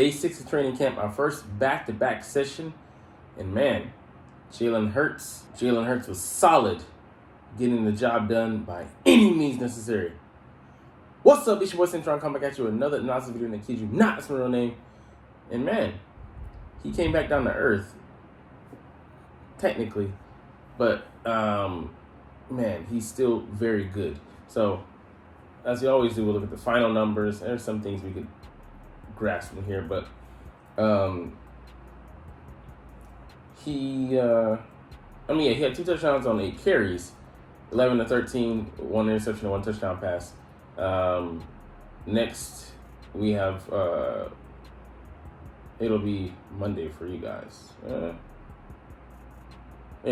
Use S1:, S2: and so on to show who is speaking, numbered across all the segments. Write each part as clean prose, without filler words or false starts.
S1: Day 6 of training camp, our first back-to-back session, and man, Jalen Hurts was solid, getting the job done by any means necessary. What's up, it's your boy Centron, coming back at you with another analysis video that kids you not that's my real name. And man, he came back down to earth, technically, but man, he's still very good. So, as we always do, we'll look at the final numbers. There's some things we could grasp from here, but he had 2 touchdowns on 8 carries, 11 to 13, 1 interception and 1 touchdown pass. Next we have it'll be Monday for you guys.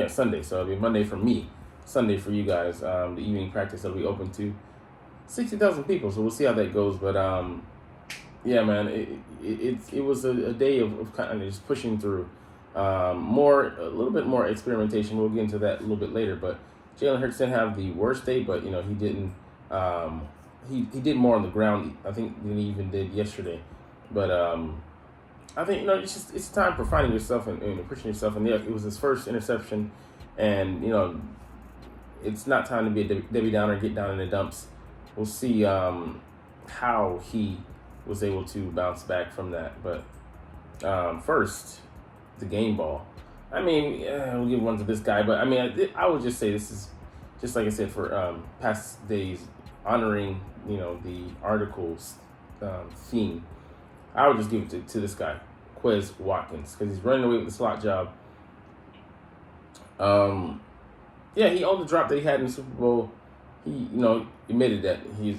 S1: Sunday. So it'll be Monday for me, Sunday for you guys. The evening practice will be open to 60,000 people. So we'll see how that goes. But yeah, man, it was a day of kind of just pushing through. A little bit more experimentation. We'll get into that a little bit later. But Jalen Hurts didn't have the worst day, but he didn't. He did more on the ground, I think, than he even did yesterday. But I think it's time for finding yourself and pushing yourself. And yeah, it was his first interception, and it's not time to be a Debbie Downer, get down in the dumps. We'll see how he was able to bounce back from that. But first, the game ball. I mean, we'll give one to this guy, but I mean, I would just say this is just like I said for past days, honoring the article's theme. I would just give it to this guy, Quez Watkins, because he's running away with the slot job. Yeah, he owned the drop that he had in the Super Bowl. He admitted that his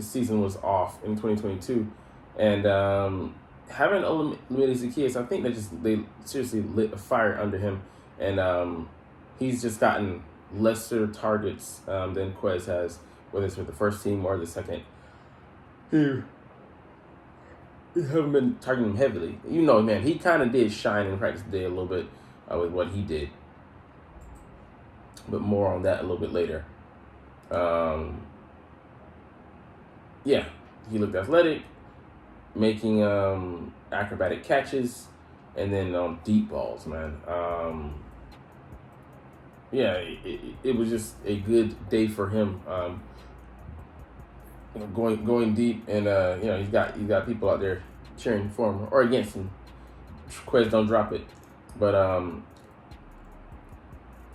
S1: season was off in 2022, and having eliminated Zacchaeus, I think they seriously lit a fire under him, and he's just gotten lesser targets than Quez has, whether it's with the first team or the second. He haven't been targeting him heavily. Man, he kind of did shine in practice today a little bit with what he did, but more on that a little bit later. Yeah, he looked athletic, making acrobatic catches, and then deep balls, man. Yeah, it was just a good day for him. Going deep, and he's got people out there cheering for him or against him. Quez don't drop it, but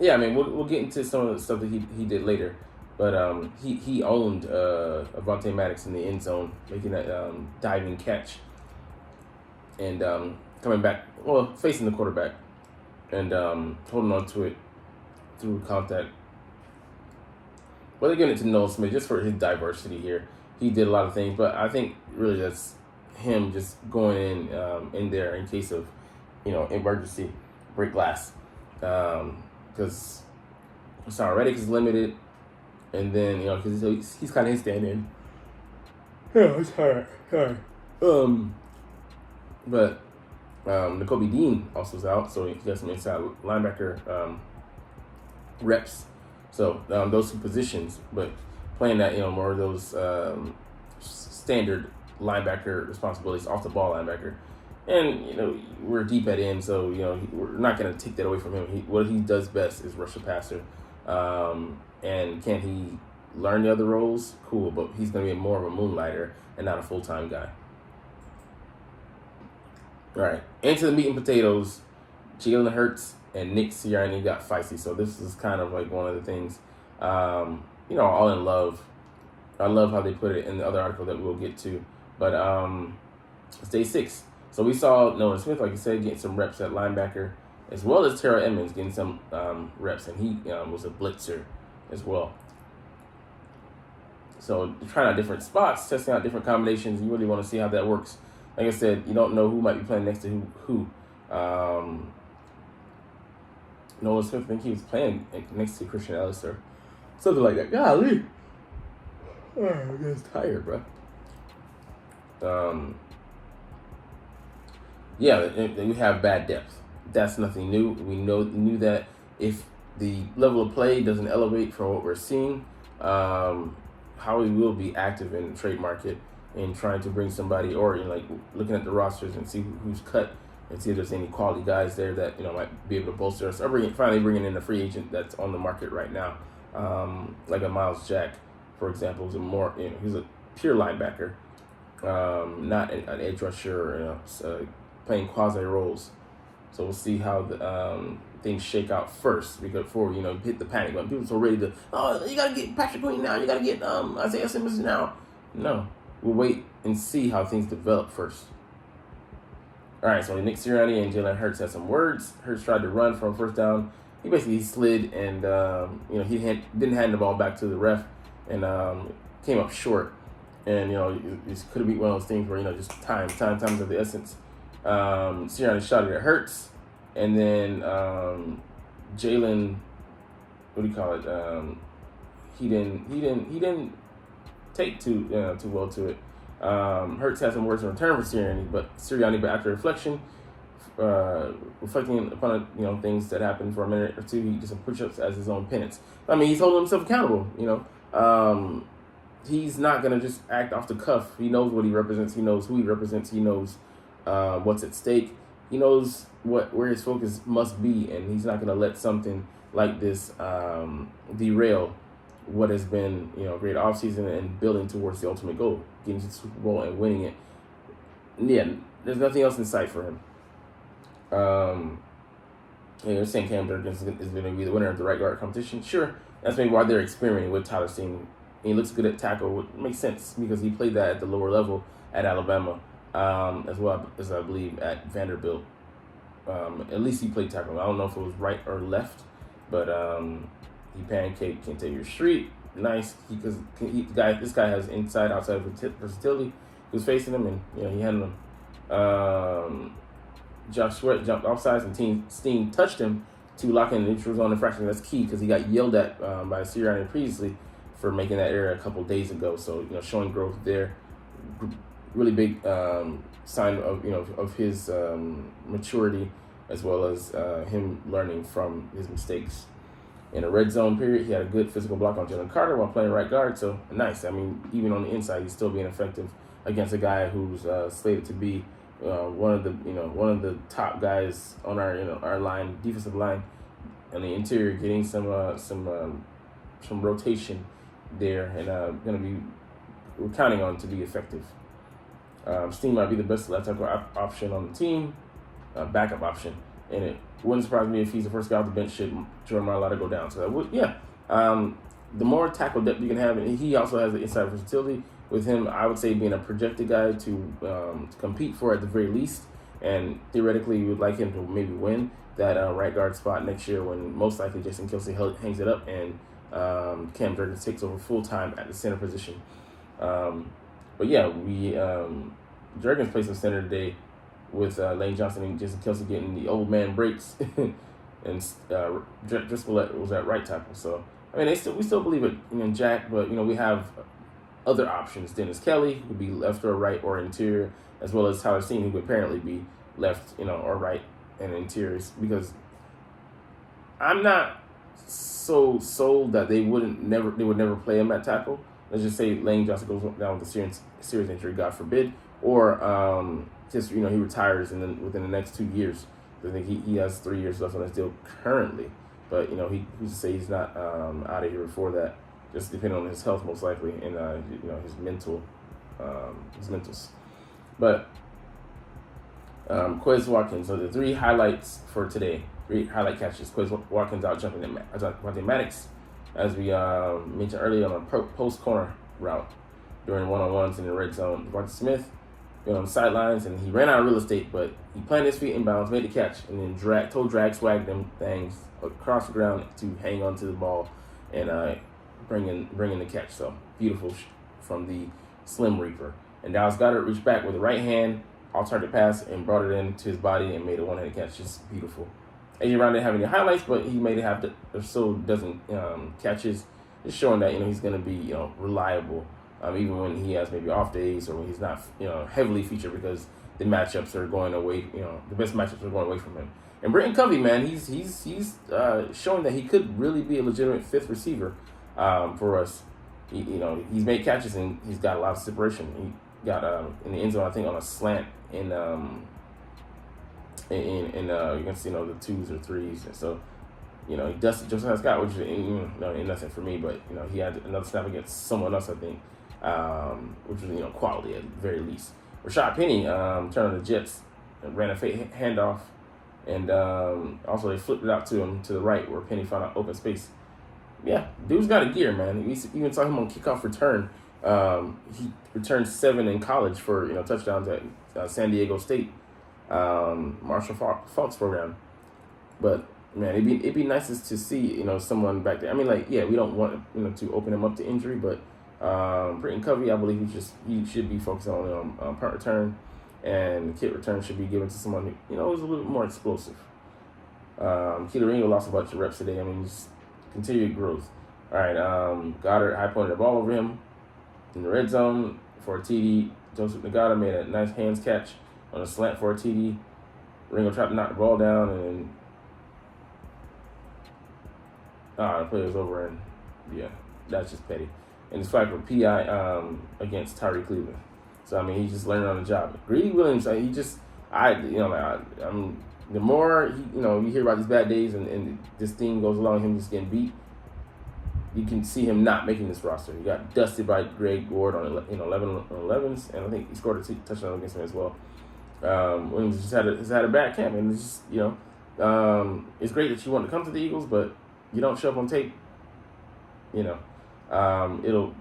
S1: yeah, I mean we'll get into some of the stuff that he did later. But he owned Avonte Maddox in the end zone, making that diving catch, and coming back, facing the quarterback, and holding on to it through contact. Well, they're giving it to Noah Smith just for his diversity here. He did a lot of things, but I think really that's him just going in there in case of emergency, break glass, because Hassan Reddick is limited. And then, because he's kind of his stand-in. Yeah, it's hard. But Nakobe Dean also is out, so he got some inside linebacker reps. So those 2 positions, but playing that, more of those standard linebacker responsibilities, off the ball linebacker. And, we're deep at end, so, we're not going to take that away from him. What he does best is rush the passer. And can he learn the other roles? Cool, but he's going to be more of a moonlighter and not a full-time guy. All right, into the meat and potatoes. Jalen Hurts and Nick Sirianni got feisty, so this is kind of like one of the things, all in love. I love how they put it in the other article that we'll get to. But it's day 6. So we saw Noah Smith, like you said, getting some reps at linebacker, as well as Terrell Edmonds getting some reps, and he was a blitzer as well. So trying out different spots, testing out different combinations. You really want to see how that works. Like I said, you don't know who might be playing next to who. Noah Smith, I think he was playing next to Christian Ellis or something like that. Golly. I'm just tired, bro. Yeah, we have bad depth. That's nothing new. We knew that if the level of play doesn't elevate from what we're seeing, Howie will be active in the trade market. in trying to bring somebody, or like looking at the rosters and see who's cut and see if there's any quality guys there that might be able to bolster us. Or finally bringing in a free agent that's on the market right now, like a Miles Jack, for example, who's he's a pure linebacker, not an edge rusher, playing quasi roles. So we'll see how the things shake out first, before hit the panic button. People are so ready to, you gotta get Patrick Queen now, you gotta get Isaiah Simmons now. No, we'll wait and see how things develop first. All right, so Nick Sirianni and Jalen Hurts had some words. Hurts tried to run for a first down. He basically slid and he didn't hand the ball back to the ref and came up short. And it could have been one of those things where just time of the essence. Sirianni shot it at Hurts, and then Jalen, what do you call it? He didn't take too well to it. Hurts had some words in return for Sirianni, but after reflecting upon things that happened for a minute or two, he did some push-ups as his own penance. I mean, he's holding himself accountable. He's not gonna just act off the cuff. He knows what he represents. He knows who he represents. He knows what's at stake. He knows where his focus must be, and he's not gonna let something like this derail what has been a great offseason and building towards the ultimate goal, getting to the Super Bowl and winning it. Yeah, there's nothing else in sight for him. They're saying Cam Jurgens is going to be the winner of the right guard competition. Sure, that's maybe why they're experimenting with Tyler Steen. He looks good at tackle, which makes sense because he played that at the lower level at Alabama, as well as I believe at Vanderbilt. At least he played tackle. I don't know if it was right or left, but he pancaked, can take your street. Nice, this guy has inside outside versatility. He was facing him, and he handled him. Josh Sweat jumped offsides, and Steen touched him to lock in the neutral zone infraction. That's key because he got yelled at by Sirianni previously for making that error a couple of days ago. So showing growth there, really big sign of his maturity, as well as him learning from his mistakes. In a red zone period, he had a good physical block on Jalen Carter while playing right guard. So nice. I mean, even on the inside, he's still being effective against a guy who's slated to be one of the top guys on our line, defensive line, on the interior, getting some rotation there, and we're counting on to be effective. Steen might be the best left tackle option on the team, backup option, and it wouldn't surprise me if he's the first guy off the bench should Jordan Mailata go down. So that would, the more tackle depth you can have, and he also has the inside versatility. With him, I would say being a projected guy to compete for at the very least, and theoretically you would like him to maybe win that right guard spot next year when most likely Jason Kelce hangs it up and Cam Jurgens takes over full time at the center position. But yeah, Jurgens plays some center today with Lane Johnson and Jason Kelce getting the old man breaks, and Driscoll was at right tackle. So I mean, we still believe it in Jack, but we have other options. Dennis Kelly would be left or right or interior, as well as Tyler Steen, who would apparently be left, or right and interiors. Because I'm not so sold that they would never play him at tackle. Let's just say Lane Johnson goes down with a serious injury, God forbid, or he retires and then within the next 2 years. I think he has 3 years left on his deal currently, but who's to say he's not out of here before that. Just depending on his health, most likely, and his mentals. But Quez Watkins. So the 3 highlights for today. 3 highlight catches. Quez Watkins out jumping at Maddox, as we mentioned earlier, on a post corner route during one-on-ones in the red zone. Devonta Smith on the sidelines, and he ran out of real estate, but he planted his feet inbounds, made the catch, and then drag swag them things across the ground to hang onto the ball and bringing the catch. So beautiful from the Slim Reaper. And Dallas Goedert reached back with the right hand, all-target pass, and brought it into his body and made a one-handed catch. Just beautiful. A.J. Brown didn't have any highlights, but he made it have or so dozen catches, just showing that he's going to be reliable, even when he has maybe off days or when he's not heavily featured, because the matchups are going away. The best matchups are going away from him. And Britton Covey, man, he's showing that he could really be a legitimate 5th receiver for us. He's made catches and he's got a lot of separation. got in the end zone, I think, on a slant against the twos or threes, and so he dusted Josiah Scott, which is ain't nothing for me, but he had another snap against someone else, I think, which was quality at the very least. Rashad Penny turned on the Jets and ran a fake handoff, and also they flipped it out to him to the right where Penny found out open space. Yeah, dude's got a gear, man. We even saw him on kickoff return. He returned 7 in college for touchdowns at San Diego State, Marshall Falk's program. But man, it'd be nice to see someone back there. I mean, we don't want to open him up to injury, but Britton Covey, I believe he should be focused on punt return, and kick return should be given to someone who's a little bit more explosive. Keeler Ringo lost a bunch of reps today. I mean, just continued growth. All right, Goddard high pointed the ball over him in the red zone for a TD. Joseph Nagata made a nice hands catch on a slant for a TD. Ringo tried to knock the ball down, and the play was over, and yeah, that's just petty. And it's flagged for PI against Tyree Cleveland. So I mean, he's just learning on the job. Greedy Williams, the more you hear about these bad days and this thing goes along, him just getting beat, you can see him not making this roster. He got dusted by Greg Ward on 11s, and I think he scored a touchdown against him as well. Williams just had a bad camp, and it's just it's great that you want to come to the Eagles, but you don't show up on tape. It'll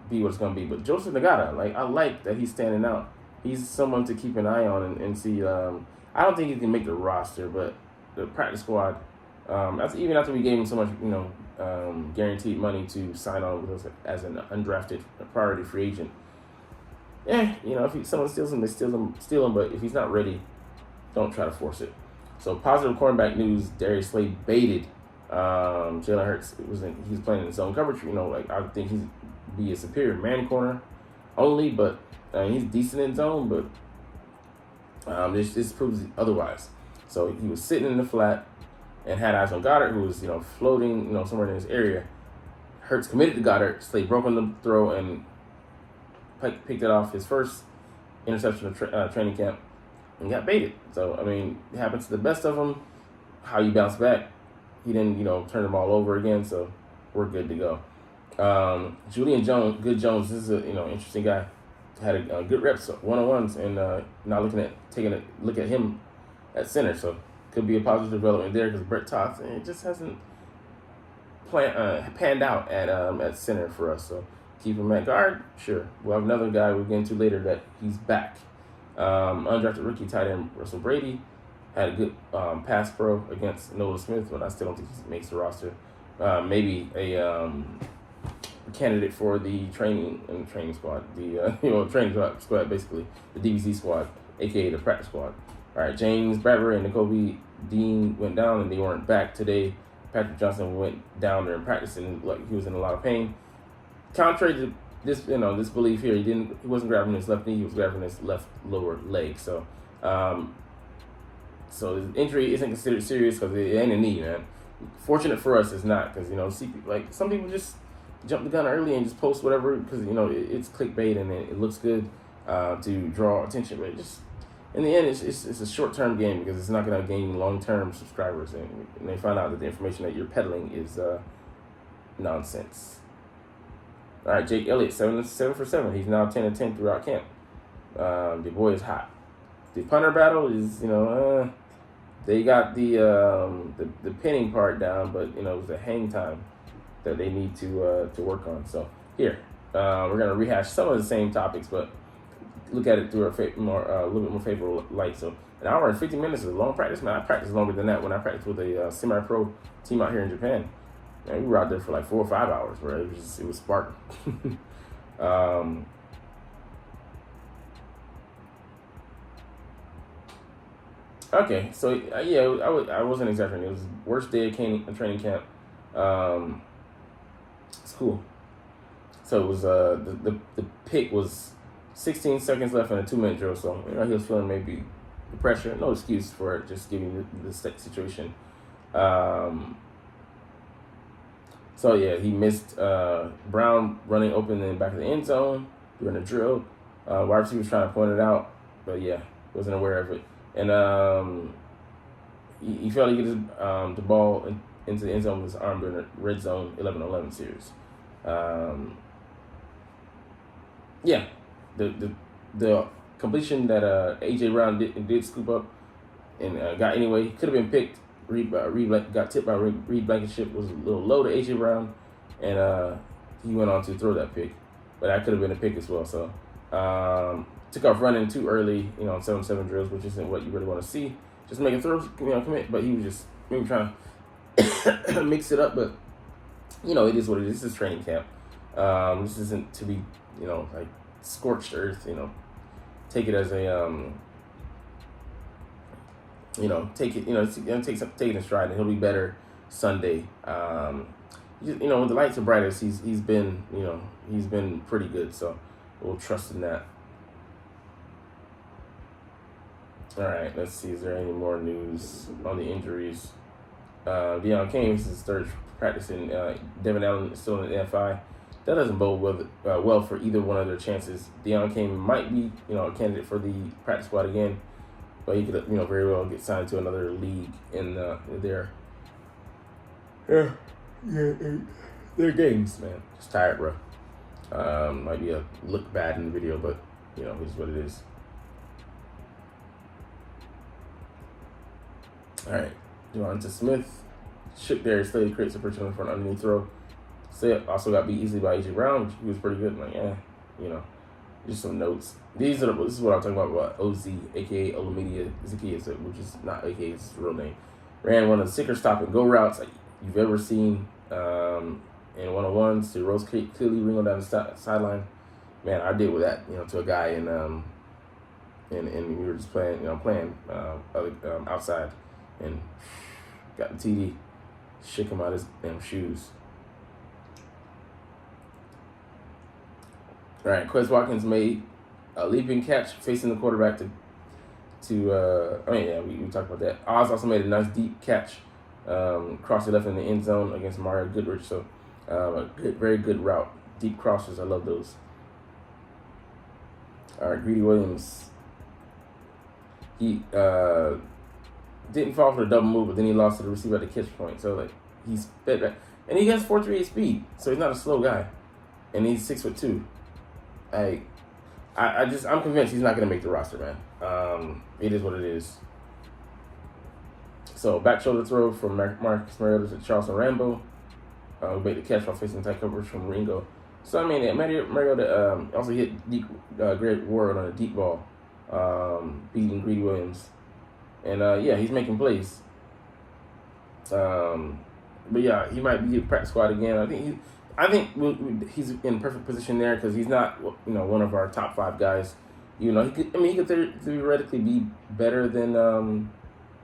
S1: be what it's gonna be. But Joseph Nagata, I like that he's standing out. He's someone to keep an eye on and see. I don't think he can make the roster, but the practice squad. Even after we gave him so much, guaranteed money to sign on with us as an undrafted priority free agent. If someone steals him, they steal him. But if he's not ready, don't try to force it. So positive cornerback news: Darius Slay baited Jalen Hurts. He was playing in his own coverage. I think he'd be a superior man corner only, but he's decent in zone. But this proves otherwise. So he was sitting in the flat and had eyes on Goddard, who was floating somewhere in his area. Hurts committed to Goddard. Slay broke on the throw and picked it off, his first interception of training camp, and got baited. So I mean, it happens to the best of them. How you bounce back? He didn't turn them all over again. So we're good to go. Julian Jones. This is a interesting guy. Had a good reps, one-on-ones, and now taking a look at him at center. So could be a positive development there, because Brett Toth just hasn't panned out at center for us. So keep him at guard. Sure, we'll have another guy we'll get into later that he's back. Undrafted rookie tight end Russell Brady had a good pass pro against Nolan Smith, but I still don't think he makes the roster. Maybe a candidate for the training squad, the training squad, basically the DBC squad, aka the practice squad. All right, James Bradbury and N'Kobe Dean went down, and they weren't back today. Patrick Johnson went down there and practicing like he was in a lot of pain. Contrary to this, this belief here, he wasn't grabbing his left knee, he was grabbing his left lower leg. So, so his injury isn't considered serious because it ain't a knee, man. Fortunate for us, it's not, because some people just jump the gun early and just post whatever because it's clickbait and it looks good to draw attention, but just in the end, it's a short-term game because it's not going to gain long-term subscribers, and they find out that the information that you're peddling is nonsense. All right, Jake Elliott, 7 for 7. He's now 10 and 10 throughout camp. The boy is hot. The punter battle is, they got the pinning part down, but it was the hang time that they need to work on. So here, we're gonna rehash some of the same topics, but look at it through a little bit more favorable light. So an hour and 50 minutes is a long practice, man. I practiced longer than that when I practiced with a semi-pro team out here in Japan. Man, we were out there for like 4 or 5 hours, where it was sparking. Okay, so I wasn't exaggerating. It was the worst day of training camp. It's cool. So it was the pick was 16 seconds left in a 2-minute drill. So he was feeling maybe the pressure. No excuse for it. Just giving the situation. So yeah, he missed Brown running open in the back of the end zone during the drill. Wide receiver was trying to point it out, but yeah, wasn't aware of it. And he failed to get the ball into the end zone with his arm during the red zone 11-11 series. Yeah, the completion that A.J. Brown did scoop up and got anyway. Could have been picked. Reed got tipped by Reed Blankenship, was a little low to A.J. Brown, and he went on to throw that pick. But that could have been a pick as well. So took off running too early, on 7-7 drills, which isn't what you really want to see. Just making throws, commit. But he was just maybe trying to mix it up. But it is what it is. This is training camp. This isn't to be like scorched earth. Take it as a take it take it in stride, and he'll be better Sunday. When the lights are brightest, he's been pretty good. So we'll trust in that. All right, let's see. Is there any more news on the injuries? Deion Kane, this is his third practicing. Devin Allen is still in the NFI. That doesn't bode well for either one of their chances. Deion Kane might be, a candidate for the practice squad again, but he could, very well get signed to another league in their games, man. Just tired, bro. Might be a look bad in the video, but it's what it is. All right, Devonta Smith shook Darius Slay to create separation for an underneath throw. Slay also got beat easily by A.J. Brown, which he was pretty good. Just some notes. This is what I'm talking about OZ, aka Olamidia Zacchaeus, which is not aka his real name. Ran one of the sicker stop and go routes like you've ever seen in one-on-ones to Rose clearly ring down the sideline. Man, I did with that, to a guy and we were just playing outside and got the TD, shook him out his damn shoes. All right, Quez Watkins made a leaping catch facing the quarterback we talked about that. Oz also made a nice deep catch, crossed it left in the end zone against Mario Goodrich. So very good route. Deep crosses, I love those. All right, Greedy Williams. He didn't fall for the double move, but then he lost to the receiver at the catch point. So he sped back, and he has 4.38 speed, so he's not a slow guy, and he's 6'2". I'm convinced he's not going to make the roster, man. It is what it is. So back shoulder throw from Marcus Mariota to Charleston Rambo. Who made the catch while facing tight coverage from Ringo. So Mariota also hit deep, Greg Ward on a deep ball, beating Greedy Williams, and he's making plays. But yeah, he might be a practice squad again. I think he's in perfect position there because he's not, one of our top 5 guys. He could theoretically be better than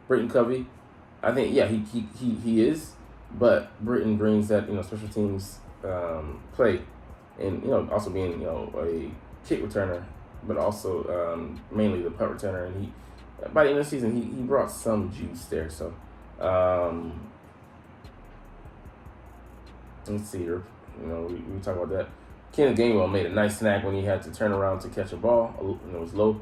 S1: Britton Covey. I think, he is, but Britton brings that, special teams play, and also being a kick returner, but also mainly the punt returner. And he, by the end of the season, he brought some juice there. So let's see here. We talk about that. Kenneth Gainwell made a nice snag when he had to turn around to catch a ball. It was low,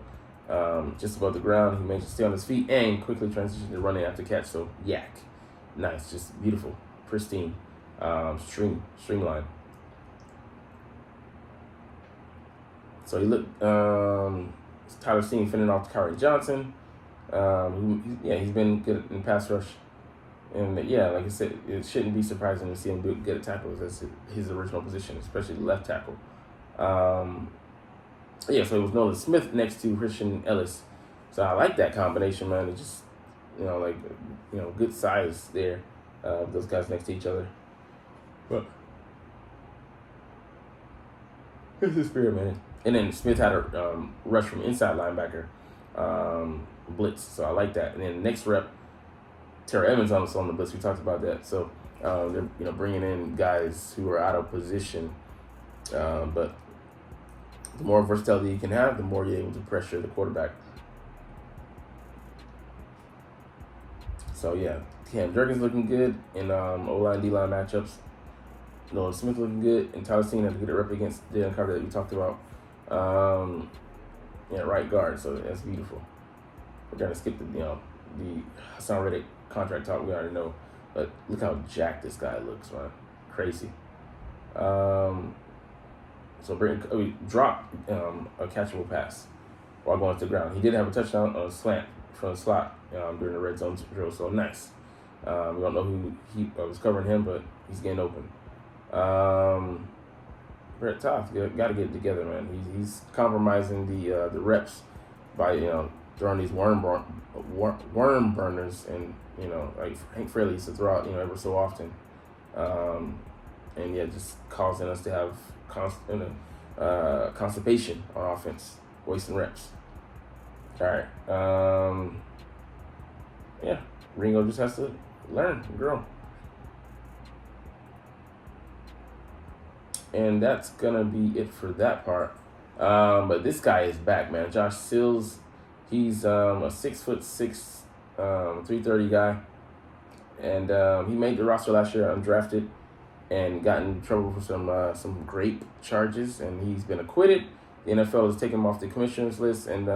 S1: just above the ground. He managed to stay on his feet and quickly transitioned to running after catch. So yak, nice, just beautiful, pristine, streamline. So he looked. Tyler Steen fending off Kyrie Johnson. He's been good in pass rush. And like I said, it shouldn't be surprising to see him good at tackles. That's his original position, especially left tackle. So it was Nolan Smith next to Christian Ellis. So I like that combination, man. It just, good size there. Those guys next to each other. But here's the spirit, man. And then Smith had a rush from inside linebacker, blitz. So I like that. And then next rep, Terry Evans also on the blitz. We talked about that. So they're bringing in guys who are out of position. But the more versatility you can have, the more you're able to pressure the quarterback. So Cam Jurgens looking good in O-line, D-line matchups. Nolan Smith looking good, and Tyler Steen had to get a rep against Jalen Carter that we talked about. Yeah, right guard. So that's beautiful. We're gonna skip the Hassan Reddick contract talk. We already know, but look how jacked this guy looks, man. Crazy. So we dropped a catchable pass while going to the ground. He did have a touchdown on a slant from the slot during the red zone drill. So nice. We don't know who was covering him, but he's getting open. Brett Toth, got to get it together, man. He's compromising the reps by throwing these worm burners, and like Hank Fraley used to throw out ever so often, and yeah, just causing us to have constipation on offense, wasting reps. All right, yeah, Ringo just has to learn and grow. And that's gonna be it for that part. But this guy is back, man. Josh Sills, he's a 6'6", 330 guy, and he made the roster last year undrafted, and got in trouble for some grape charges, and he's been acquitted. The NFL has taken him off the commissioner's list, and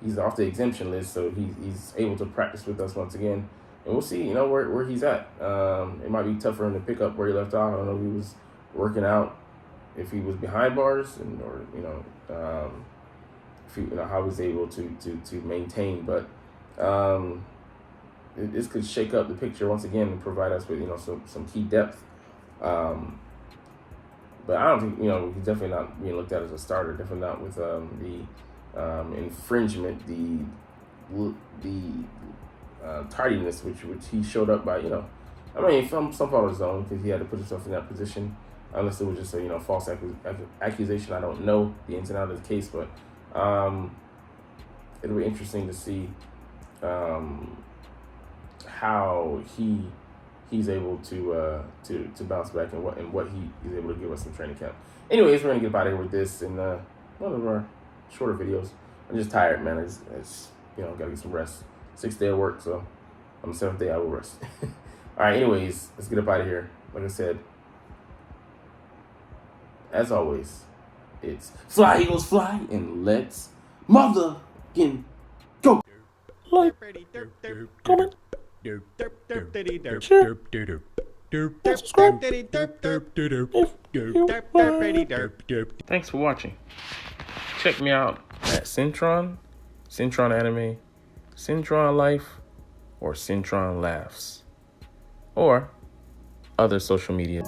S1: he's off the exemption list, so he's able to practice with us once again, and we'll see, where he's at. It might be tough for him to pick up where he left off. I don't know if he was working out, if he was behind bars, or if how he was able to maintain, but this could shake up the picture once again and provide us with some key depth. But I don't think he's definitely not being looked at as a starter. Definitely not with the infringement, the tardiness which he showed up by. Some fault of his own, because he had to put himself in that position. Unless it was just a false accusation. I don't know the ins and outs of the case, but it'll be interesting to see how he's able to bounce back, and what he is able to give us in training camp. Anyways, we're gonna get out of here with this in one of our shorter videos. I'm just tired, man. I just gotta get some rest. 6th day of work, so on the 7th day I will rest. All right. Anyways, let's get up out of here. Like I said, as always, it's fly, Eagles, fly, and let's motherfucking go. Like, comment, share, subscribe if you want. Thanks for watching. Check me out at Centron Anime, Centron Life, or Centron Laughs, or other social media.